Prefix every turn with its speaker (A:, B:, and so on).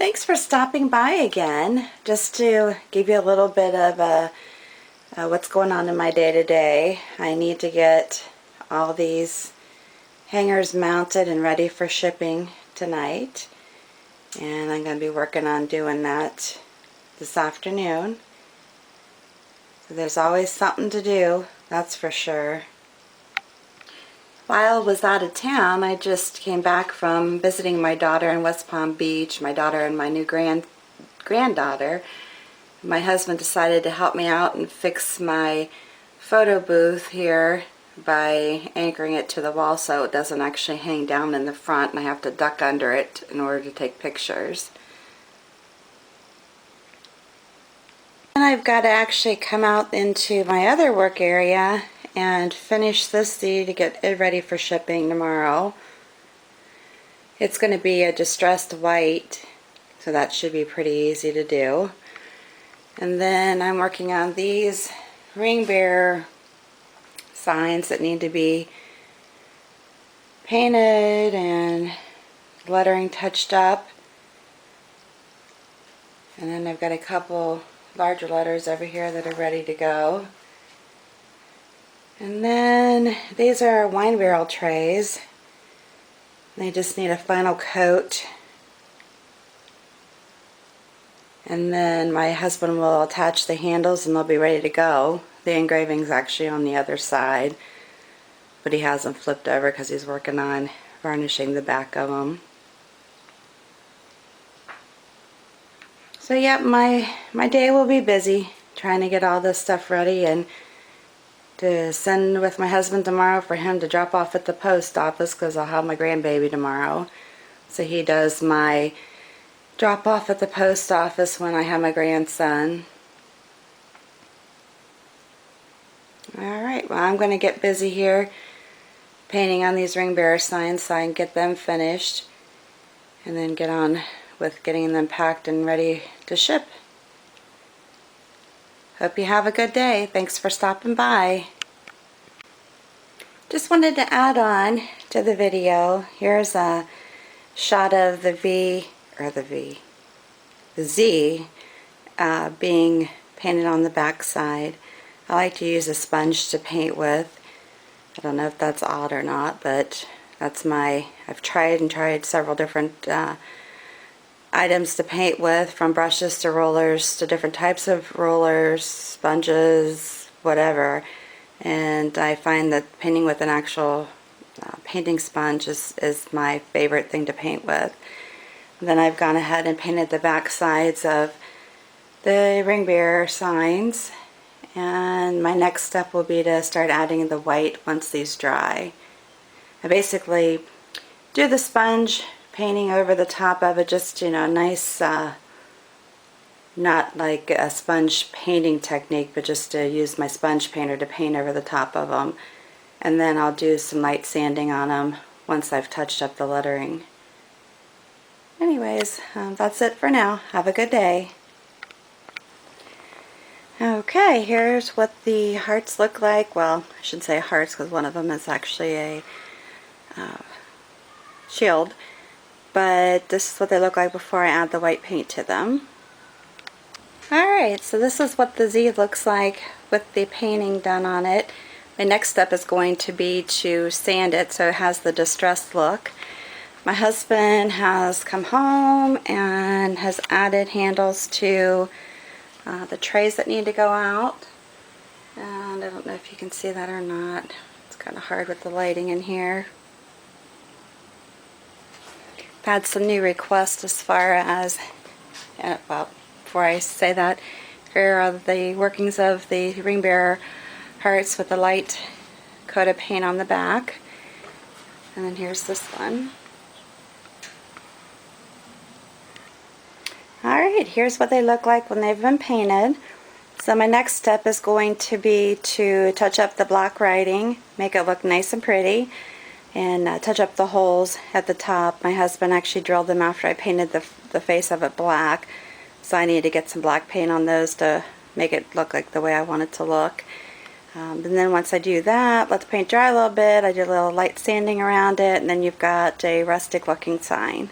A: Thanks for stopping by again, just to give you a little bit of what's going on in my day-to-day. I need to get all these hangers mounted and ready for shipping tonight, and I'm going to be working on doing that this afternoon. So there's always something to do, that's for sure. While I was out of town, I just came back from visiting my daughter in West Palm Beach, my daughter and my new granddaughter. My husband decided to help me out and fix my photo booth here by anchoring it to the wall so it doesn't actually hang down in the front and I have to duck under it in order to take pictures. And I've got to actually come out into my other work area and finish this Z to get it ready for shipping tomorrow. It's going to be a distressed white, so that should be pretty easy to do. And then I'm working on these ring bearer signs that need to be painted and lettering touched up. And then I've got a couple larger letters over here that are ready to go. And then these are wine barrel trays. They just need a final coat. And then my husband will attach the handles and they'll be ready to go. The engraving's actually on the other side, but he hasn't flipped over because he's working on varnishing the back of them. So yep, my day will be busy trying to get all this stuff ready and to send with my husband tomorrow for him to drop off at the post office because I'll have my grandbaby tomorrow. So he does my drop off at the post office when I have my grandson. Alright, well I'm going to get busy here painting on these ring bearer signs so I can get them finished and then get on with getting them packed and ready to ship. Hope you have a good day. Thanks for stopping by. Just wanted to add on to the video. Here's a shot of the Z being painted on the back side. I like to use a sponge to paint with. I don't know if that's odd or not, but that's I've tried several different items to paint with, from brushes to rollers to different types of rollers, sponges, whatever, and I find that painting with an actual painting sponge is my favorite thing to paint with. And then I've gone ahead and painted the back sides of the ring bearer signs, and my next step will be to start adding the white once these dry. I basically do the sponge painting over the top of it, just, you know, nice, not like a sponge painting technique, but just to use my sponge painter to paint over the top of them. And then I'll do some light sanding on them once I've touched up the lettering. Anyways, that's it for now. Have a good day. Okay, here's what the hearts look like. Well, I shouldn't say hearts because one of them is actually a shield. But this is what they look like before I add the white paint to them. Alright, so this is what the Z looks like with the painting done on it. My next step is going to be to sand it so it has the distressed look. My husband has come home and has added handles to the trays that need to go out. And I don't know if you can see that or not. It's kind of hard with the lighting in here. Had some new requests as far as, well, before I say that, here are the workings of the ring bearer hearts with the light coat of paint on the back. And then here's this one. Alright, here's what they look like when they've been painted. So my next step is going to be to touch up the black writing, make it look nice and pretty, and touch up the holes at the top. My husband actually drilled them after I painted the face of it black, so I need to get some black paint on those to make it look like the way I want it to look. And then once I do that, let the paint dry a little bit, I do a little light sanding around it, and then you've got a rustic looking sign.